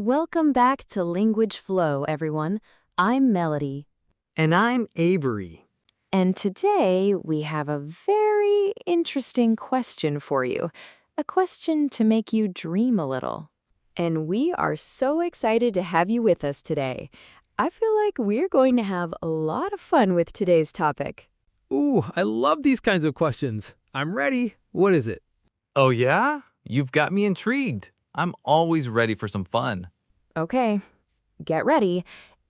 Welcome back to Language Flow, everyone. I'm Melody, And I'm Avery. and today we have a very interesting question for you. A question to make you dream a little. And we are so excited to have you with us today. I feel like we're going to have a lot of fun with today's topic. Ooh, I love these kinds of questions. I'm ready. What is it? Oh, yeah? You've got me intrigued. I'm always ready for some fun. Okay, get ready.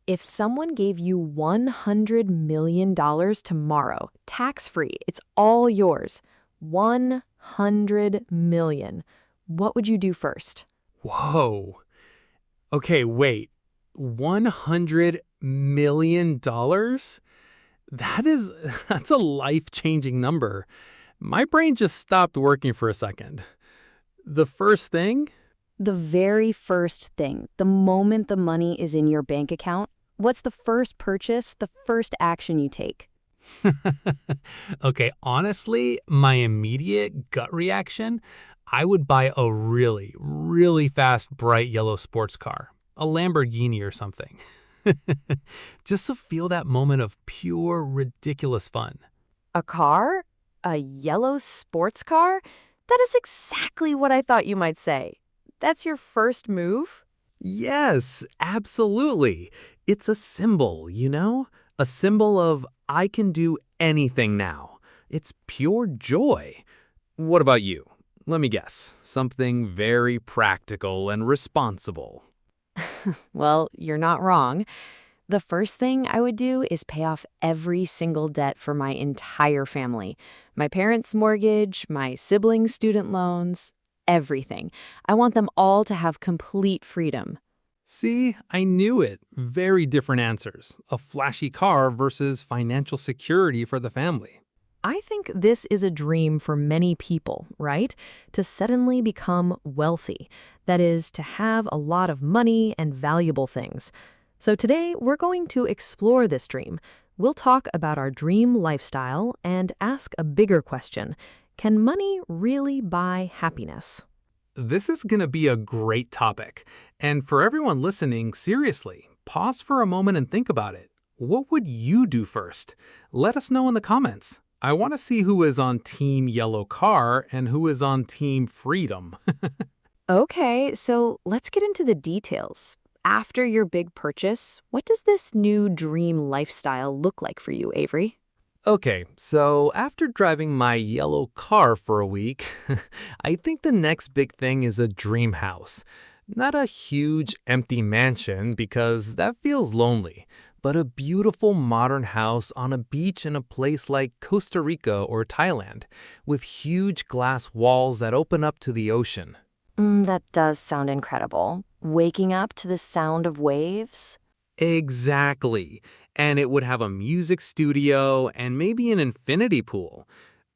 If someone gave you $100 million tomorrow, tax-free, it's all yours, 100 million, what would you do first? Whoa. Okay, wait. $100 million? That's a life-changing number. My brain just stopped working for a second. The first thing? The very first thing, the moment the money is in your bank account, what's the first purchase, the first action you take? Okay, honestly, my immediate gut reaction, I would buy a really, really fast, bright yellow sports car, a Lamborghini or something. Just to feel that moment of pure, ridiculous fun. A car? A yellow sports car? That is exactly what I thought you might say. That's your first move? Yes, absolutely. It's a symbol, you know? A symbol of I can do anything now. It's pure joy. What about you? Let me guess. Something very practical and responsible. Well, you're not wrong. The first thing I would do is pay off every single debt for my entire family. My parents' mortgage, my siblings' student loans, everything. I want them all to have complete freedom. See, I knew it. Very different answers. A flashy car versus financial security for the family. I think this is a dream for many people, right? To suddenly become wealthy. That is, to have a lot of money and valuable things. So today, we're going to explore this dream. We'll talk about our dream lifestyle and ask a bigger question. Can money really buy happiness? This is going to be a great topic. And for everyone listening, seriously, pause for a moment and think about it. What would you do first? Let us know in the comments. I want to see who is on Team Yellow Car and who is on Team Freedom. Okay, so let's get into the details. After your big purchase, what does this new dream lifestyle look like for you, Avery? Okay, so after driving my yellow car for a week, I think the next big thing is a dream house. Not a huge empty mansion because that feels lonely, but a beautiful modern house on a beach in a place like Costa Rica or Thailand, with huge glass walls that open up to the ocean. That does sound incredible. Waking up to the sound of waves? Exactly. And it would have a music studio and maybe an infinity pool.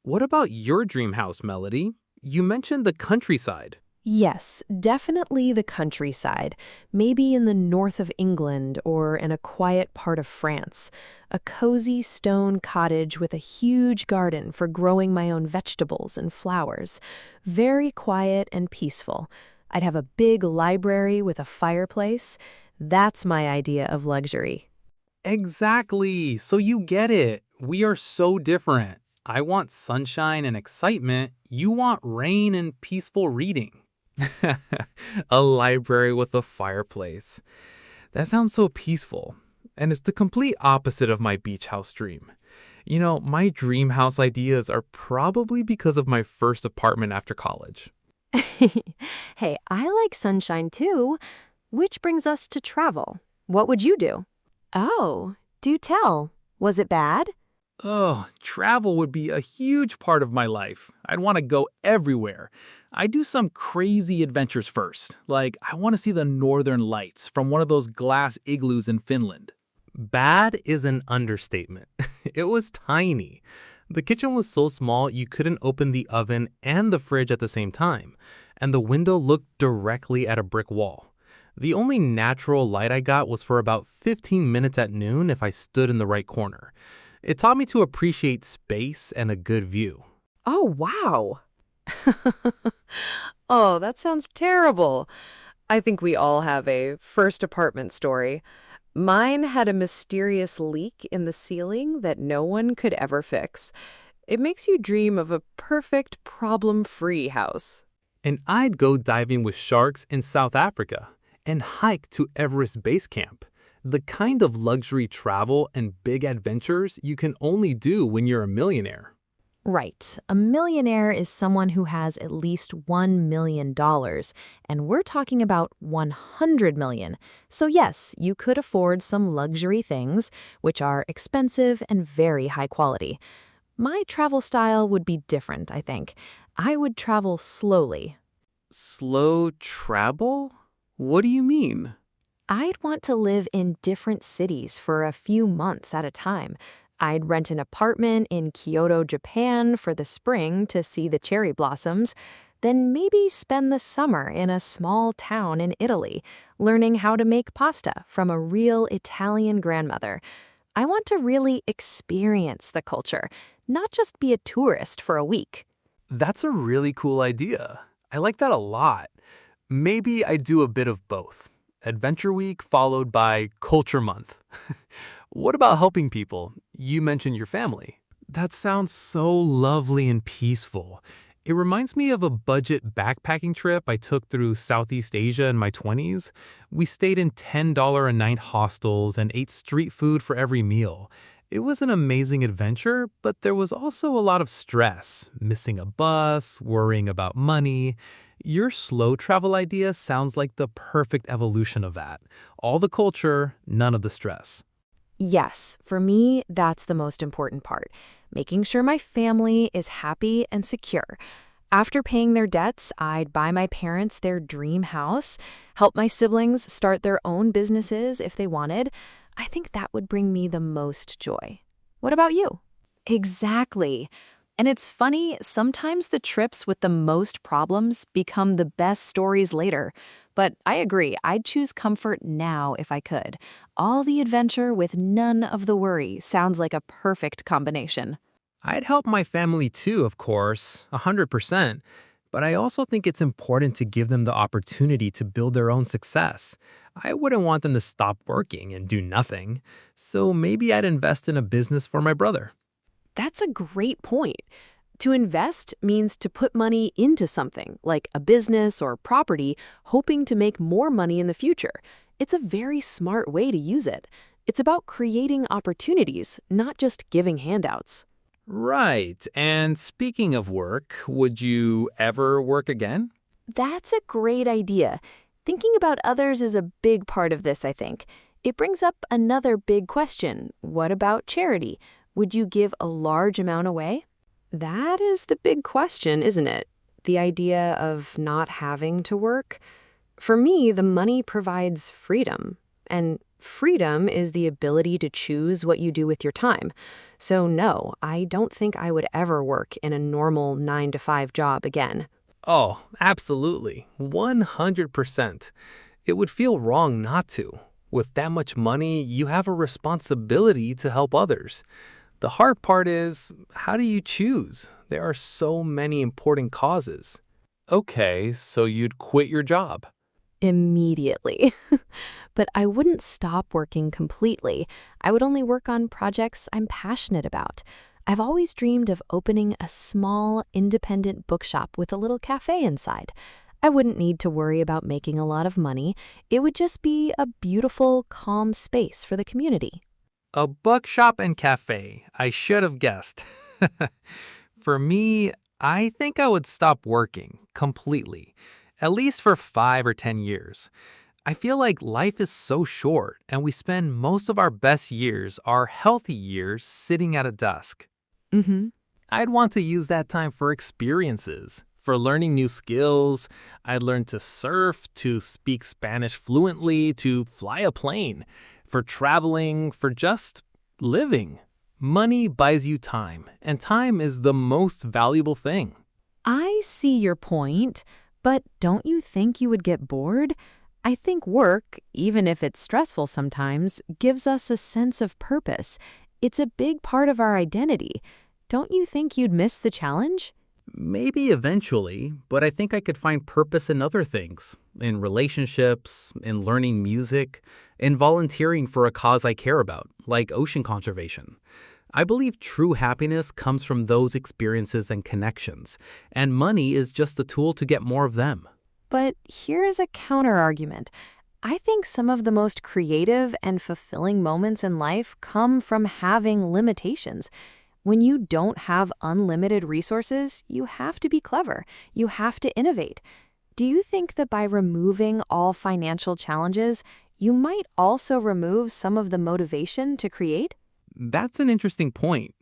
What about your dream house, Melody? You mentioned the countryside. Yes, definitely the countryside. Maybe in the north of England or in a quiet part of France. A cozy stone cottage with a huge garden for growing my own vegetables and flowers. Very quiet and peaceful. I'd have a big library with a fireplace. That's my idea of luxury. Exactly. So you get it. We are so different. I want sunshine and excitement. You want rain and peaceful reading. A library with a fireplace. That sounds so peaceful. And it's the complete opposite of my beach house dream. You know, my dream house ideas are probably because of my first apartment after college. Hey, I like sunshine too. Which brings us to travel. What would you do? Oh, do tell. Was it bad? Oh, travel would be a huge part of my life. I'd want to go everywhere. I'd do some crazy adventures first. Like, I want to see the northern lights from one of those glass igloos in Finland. Bad is an understatement. It was tiny. The kitchen was so small you couldn't open the oven and the fridge at the same time, and the window looked directly at a brick wall. The only natural light I got was for about 15 minutes at noon if I stood in the right corner. It taught me to appreciate space and a good view. Oh, wow. Oh, that sounds terrible. I think we all have a first apartment story. Mine had a mysterious leak in the ceiling that no one could ever fix. It makes you dream of a perfect, problem-free house. And I'd go diving with sharks in South Africa and hike to Everest Base Camp. The kind of luxury travel and big adventures you can only do when you're a millionaire. Right. A millionaire is someone who has at least $1 million, and we're talking about 100 million. So yes, you could afford some luxury things, which are expensive and very high quality. My travel style would be different, I think. I would travel slowly. Slow travel? What do you mean? I'd want to live in different cities for a few months at a time. I'd rent an apartment in Kyoto, Japan for the spring to see the cherry blossoms, then maybe spend the summer in a small town in Italy, learning how to make pasta from a real Italian grandmother. I want to really experience the culture, not just be a tourist for a week. That's a really cool idea. I like that a lot. Maybe I do a bit of both. Adventure Week followed by Culture Month. What about helping people? You mentioned your family. That sounds so lovely and peaceful. It reminds me of a budget backpacking trip I took through Southeast Asia in my 20s. We stayed in $10 a night hostels and ate street food for every meal. It was an amazing adventure, but there was also a lot of stress, missing a bus, worrying about money. Your slow travel idea sounds like the perfect evolution of that. All the culture, none of the stress. Yes, for me, that's the most important part, making sure my family is happy and secure. After paying their debts, I'd buy my parents their dream house, help my siblings start their own businesses if they wanted. I think that would bring me the most joy. What about you? Exactly. And it's funny, sometimes the trips with the most problems become the best stories later. But I agree, I'd choose comfort now if I could. All the adventure with none of the worry sounds like a perfect combination. I'd help my family too, of course, 100%. But I also think it's important to give them the opportunity to build their own success. I wouldn't want them to stop working and do nothing. So maybe I'd invest in a business for my brother. That's a great point. To invest means to put money into something, like a business or property, hoping to make more money in the future. It's a very smart way to use it. It's about creating opportunities, not just giving handouts. Right. And speaking of work, would you ever work again? That's a great idea. Thinking about others is a big part of this, I think. It brings up another big question. What about charity? Would you give a large amount away? That is the big question, isn't it? The idea of not having to work. For me, the money provides freedom. And freedom is the ability to choose what you do with your time. So no, I don't think I would ever work in a normal 9-to-5 job again. Oh, absolutely. 100%. It would feel wrong not to. With that much money, you have a responsibility to help others. The hard part is, how do you choose? There are so many important causes. Okay, so you'd quit your job. Immediately. But I wouldn't stop working completely. I would only work on projects I'm passionate about. I've always dreamed of opening a small, independent bookshop with a little cafe inside. I wouldn't need to worry about making a lot of money. It would just be a beautiful, calm space for the community. A bookshop and cafe. I should have guessed. For me, I think I would stop working completely, at least for 5 or 10 years. I feel like life is so short and we spend most of our best years, our healthy years, sitting at a desk. Mm-hmm. I'd want to use that time for experiences, for learning new skills. I'd learn to surf, to speak Spanish fluently, to fly a plane, for traveling, for just living. Money buys you time, and time is the most valuable thing. I see your point, but don't you think you would get bored? I think work, even if it's stressful sometimes, gives us a sense of purpose. It's a big part of our identity. Don't you think you'd miss the challenge? Maybe eventually, but I think I could find purpose in other things, in relationships, in learning music, in volunteering for a cause I care about, like ocean conservation. I believe true happiness comes from those experiences and connections, and money is just a tool to get more of them. But here's a counter-argument. I think some of the most creative and fulfilling moments in life come from having limitations. When you don't have unlimited resources, you have to be clever. You have to innovate. Do you think that by removing all financial challenges, you might also remove some of the motivation to create? That's an interesting point.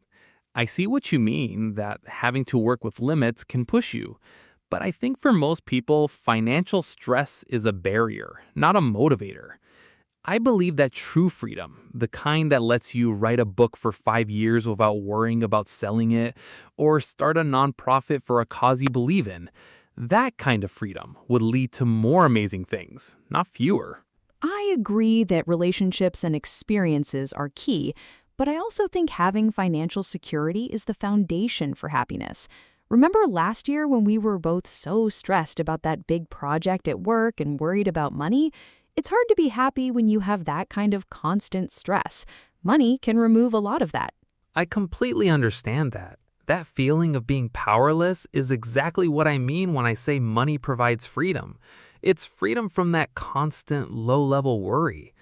I see what you mean, that having to work with limits can push you. But I think for most people, financial stress is a barrier, not a motivator. I believe that true freedom, the kind that lets you write a book for 5 years without worrying about selling it, or start a nonprofit for a cause you believe in, that kind of freedom would lead to more amazing things, not fewer. I agree that relationships and experiences are key, but I also think having financial security is the foundation for happiness. Remember last year when we were both so stressed about that big project at work and worried about money? It's hard to be happy when you have that kind of constant stress. Money can remove a lot of that. I completely understand that. That feeling of being powerless is exactly what I mean when I say money provides freedom. It's freedom from that constant low-level worry.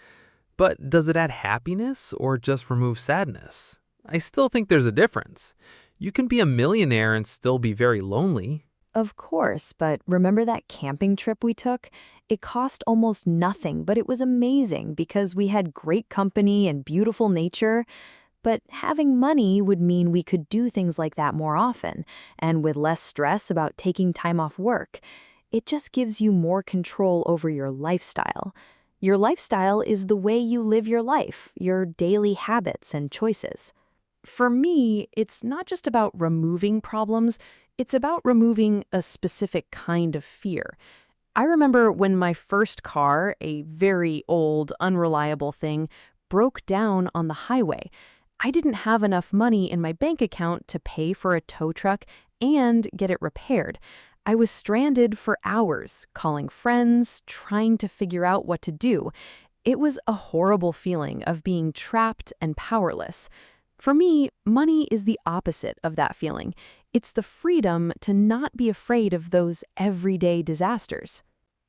But does it add happiness or just remove sadness? I still think there's a difference. You can be a millionaire and still be very lonely. Of course, but remember that camping trip we took? It cost almost nothing, but it was amazing because we had great company and beautiful nature. But having money would mean we could do things like that more often, and with less stress about taking time off work. It just gives you more control over your lifestyle. Your lifestyle is the way you live your life, your daily habits and choices. For me, it's not just about removing problems, it's about removing a specific kind of fear. I remember when my first car, a very old, unreliable thing, broke down on the highway. I didn't have enough money in my bank account to pay for a tow truck and get it repaired. I was stranded for hours, calling friends, trying to figure out what to do. It was a horrible feeling of being trapped and powerless. For me, money is the opposite of that feeling. It's the freedom to not be afraid of those everyday disasters.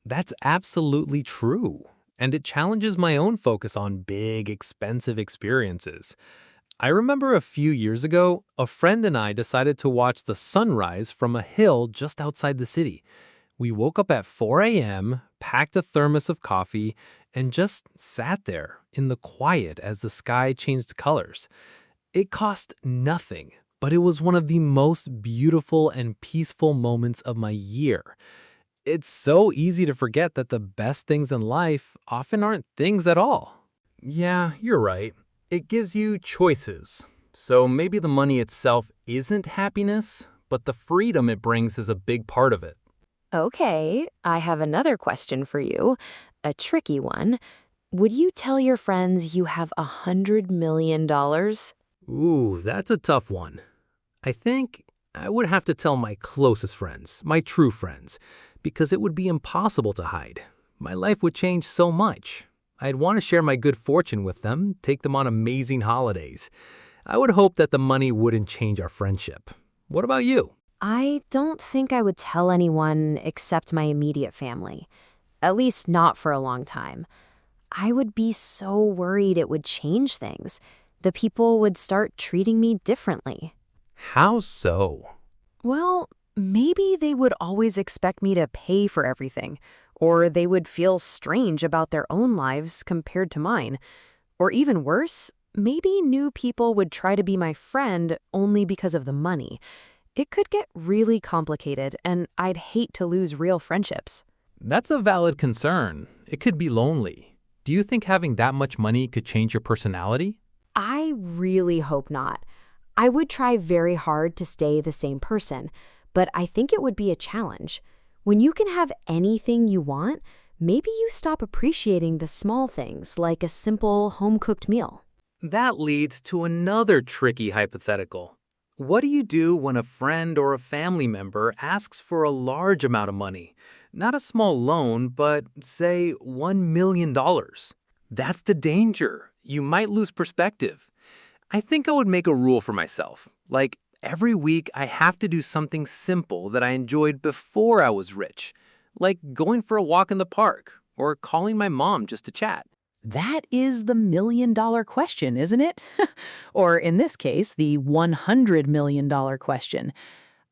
That's absolutely true. And it challenges my own focus on big, expensive experiences. I remember a few years ago, a friend and I decided to watch the sunrise from a hill just outside the city. We woke up at 4 a.m., packed a thermos of coffee, and just sat there in the quiet as the sky changed colors. It cost nothing, but it was one of the most beautiful and peaceful moments of my year. It's so easy to forget that the best things in life often aren't things at all. Yeah, you're right. It gives you choices. So maybe the money itself isn't happiness, but the freedom it brings is a big part of it. Okay, I have another question for you, a tricky one. Would you tell your friends you have $100 million? Ooh, that's a tough one. I think I would have to tell my closest friends, my true friends, because it would be impossible to hide. My life would change so much. I'd want to share my good fortune with them, take them on amazing holidays. I would hope that the money wouldn't change our friendship. What about you? I don't think I would tell anyone except my immediate family. At least not for a long time. I would be so worried it would change things. The people would start treating me differently. How so? Well, maybe they would always expect me to pay for everything, or they would feel strange about their own lives compared to mine. Or even worse, maybe new people would try to be my friend only because of the money. It could get really complicated, and I'd hate to lose real friendships. That's a valid concern. It could be lonely. Do you think having that much money could change your personality? I really hope not. I would try very hard to stay the same person, but I think it would be a challenge. When you can have anything you want, maybe you stop appreciating the small things like a simple home-cooked meal. That leads to another tricky hypothetical. What do you do when a friend or a family member asks for a large amount of money? Not a small loan, but say $1 million. That's the danger. You might lose perspective. I think I would make a rule for myself. Like every week, I have to do something simple that I enjoyed before I was rich, like going for a walk in the park or calling my mom just to chat. That is the million-dollar question, isn't it? Or in this case, the $100 million question.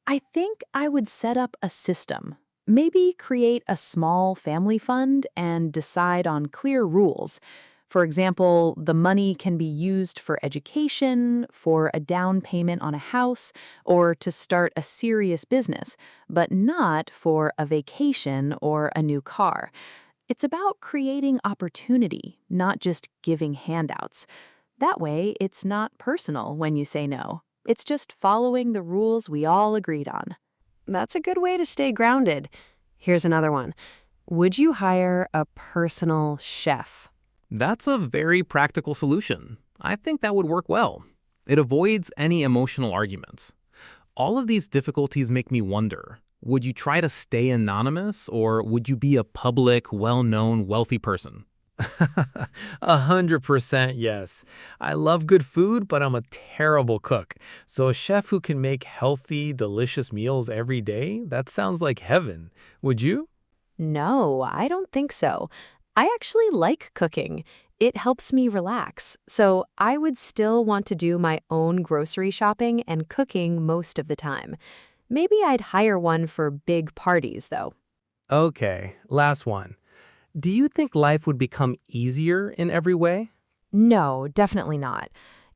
I think I would set up a system. Maybe create a small family fund and decide on clear rules. For example, the money can be used for education, for a down payment on a house, or to start a serious business, but not for a vacation or a new car. It's about creating opportunity, not just giving handouts. That way, it's not personal when you say no. It's just following the rules we all agreed on. That's a good way to stay grounded. Here's another one. Would you hire a personal chef? That's a very practical solution. I think that would work well. It avoids any emotional arguments. All of these difficulties make me wonder, would you try to stay anonymous or would you be a public, well-known, wealthy person? 100% yes. I love good food, but I'm a terrible cook. So a chef who can make healthy, delicious meals every day, that sounds like heaven. Would you? No, I don't think so. I actually like cooking. It helps me relax. So I would still want to do my own grocery shopping and cooking most of the time. Maybe I'd hire one for big parties, though. Okay, last one. Do you think life would become easier in every way? No, definitely not.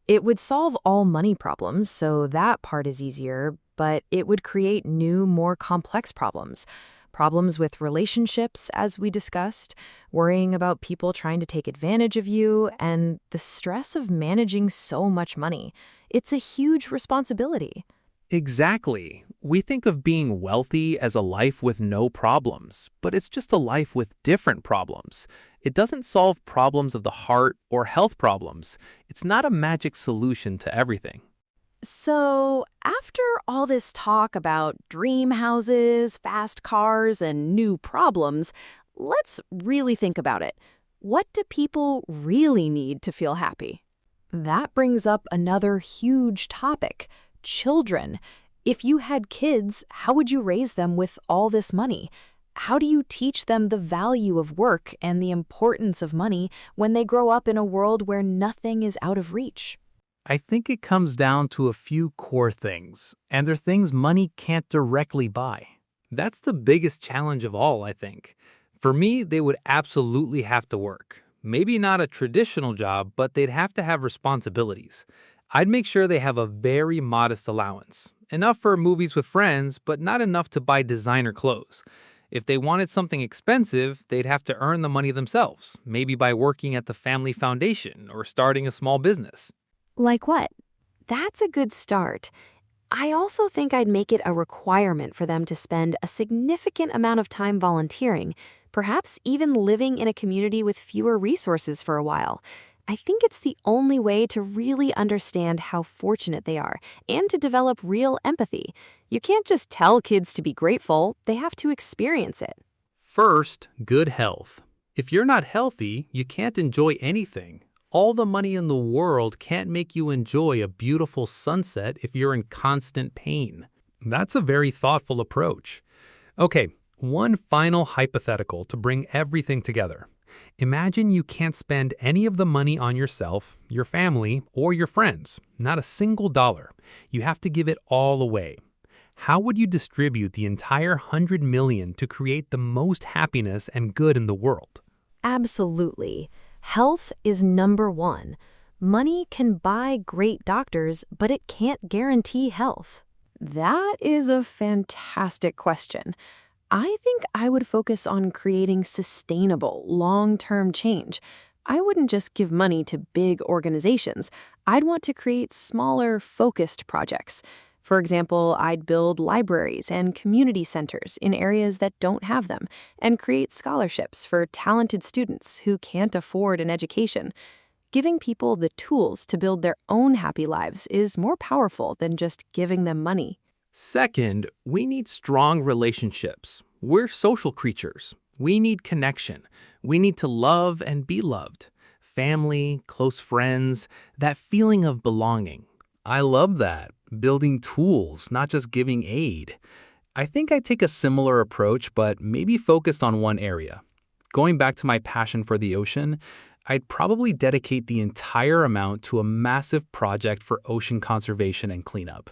It would solve all money problems, so that part is easier, but it would create new, more complex problems. Problems with relationships, as we discussed, worrying about people trying to take advantage of you, and the stress of managing so much money. It's a huge responsibility. Exactly. We think of being wealthy as a life with no problems, but it's just a life with different problems. It doesn't solve problems of the heart or health problems. It's not a magic solution to everything. So, after all this talk about dream houses, fast cars, and new problems, let's really think about it. What do people really need to feel happy? That brings up another huge topic: children. If you had kids, how would you raise them with all this money? How do you teach them the value of work and the importance of money when they grow up in a world where nothing is out of reach? I think it comes down to a few core things, and they're things money can't directly buy. That's the biggest challenge of all, I think. For me, they would absolutely have to work. Maybe not a traditional job, but they'd have to have responsibilities. I'd make sure they have a very modest allowance. Enough for movies with friends, but not enough to buy designer clothes. If they wanted something expensive, they'd have to earn the money themselves, maybe by working at the family foundation or starting a small business. Like what? That's a good start. I also think I'd make it a requirement for them to spend a significant amount of time volunteering, perhaps even living in a community with fewer resources for a while. I think it's the only way to really understand how fortunate they are and to develop real empathy. You can't just tell kids to be grateful, they have to experience it. First, good health. If you're not healthy, you can't enjoy anything. All the money in the world can't make you enjoy a beautiful sunset if you're in constant pain. That's a very thoughtful approach. Okay, one final hypothetical to bring everything together. Imagine you can't spend any of the money on yourself, your family, or your friends. Not a single dollar. You have to give it all away. How would you distribute the entire $100 million to create the most happiness and good in the world? Absolutely. Health is number one. Money can buy great doctors, but it can't guarantee health. That is a fantastic question. I think I would focus on creating sustainable, long-term change. I wouldn't just give money to big organizations. I'd want to create smaller, focused projects. For example, I'd build libraries and community centers in areas that don't have them, and create scholarships for talented students who can't afford an education. Giving people the tools to build their own happy lives is more powerful than just giving them money. Second, we need strong relationships. We're social creatures. We need connection. We need to love and be loved. Family, close friends, that feeling of belonging. I love that. Building tools, not just giving aid. I think I take a similar approach, but maybe focused on one area. Going back to my passion for the ocean, I'd probably dedicate the entire amount to a massive project for ocean conservation and cleanup.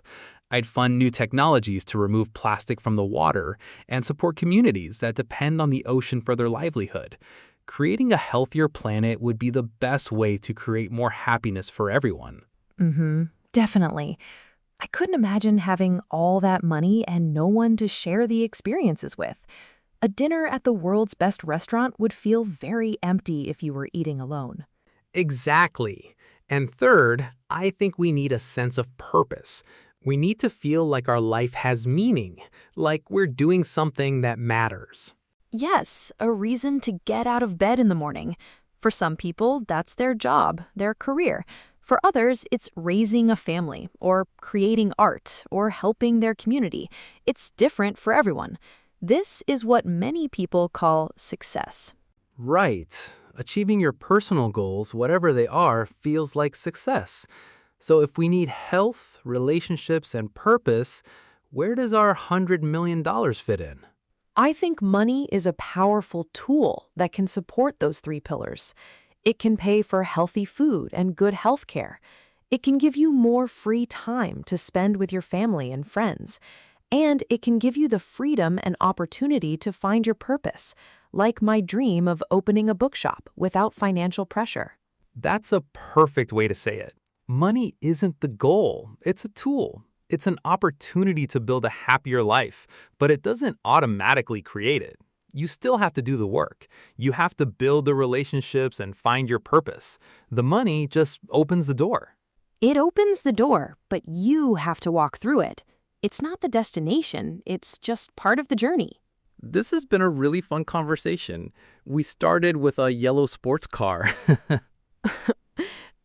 I'd fund new technologies to remove plastic from the water and support communities that depend on the ocean for their livelihood. Creating a healthier planet would be the best way to create more happiness for everyone. Definitely. I couldn't imagine having all that money and no one to share the experiences with. A dinner at the world's best restaurant would feel very empty if you were eating alone. Exactly. And third, I think we need a sense of purpose. We need to feel like our life has meaning, like we're doing something that matters. Yes, a reason to get out of bed in the morning. For some people, that's their job, their career. For others, it's raising a family, or creating art, or helping their community. It's different for everyone. This is what many people call success. Right. Achieving your personal goals, whatever they are, feels like success. So if we need health, relationships, and purpose, where does our $100 million fit in? I think money is a powerful tool that can support those three pillars. It can pay for healthy food and good health care. It can give you more free time to spend with your family and friends. And it can give you the freedom and opportunity to find your purpose, like my dream of opening a bookshop without financial pressure. That's a perfect way to say it. Money isn't the goal, it's a tool. It's an opportunity to build a happier life, but it doesn't automatically create it. You still have to do the work. You have to build the relationships and find your purpose. The money just opens the door. It opens the door, but you have to walk through it. It's not the destination, it's just part of the journey. This has been a really fun conversation. We started with a yellow sports car.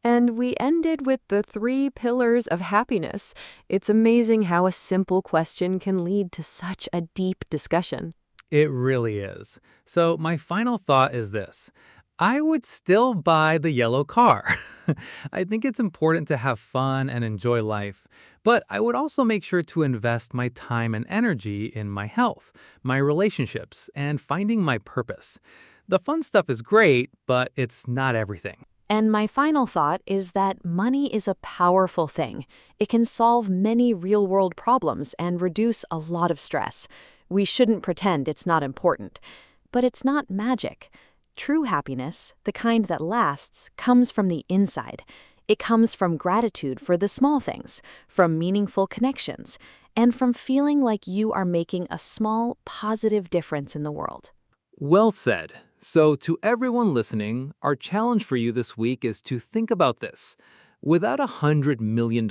And we ended with the 3 pillars of happiness. It's amazing how a simple question can lead to such a deep discussion. It really is. So my final thought is this. I would still buy the yellow car. I think it's important to have fun and enjoy life, but I would also make sure to invest my time and energy in my health, my relationships, and finding my purpose. The fun stuff is great, but it's not everything. And my final thought is that money is a powerful thing. It can solve many real-world problems and reduce a lot of stress. We shouldn't pretend it's not important. But it's not magic. True happiness, the kind that lasts, comes from the inside. It comes from gratitude for the small things, from meaningful connections, and from feeling like you are making a small, positive difference in the world. Well said. So to everyone listening, our challenge for you this week is to think about this. Without $100 million,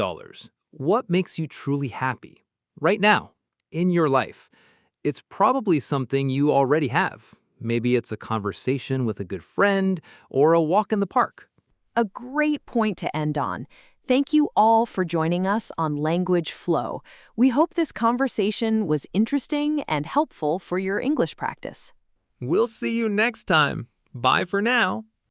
what makes you truly happy? Right now, in your life. It's probably something you already have. Maybe it's a conversation with a good friend or a walk in the park. A great point to end on. Thank you all for joining us on Language Flow. We hope this conversation was interesting and helpful for your English practice. We'll see you next time. Bye for now.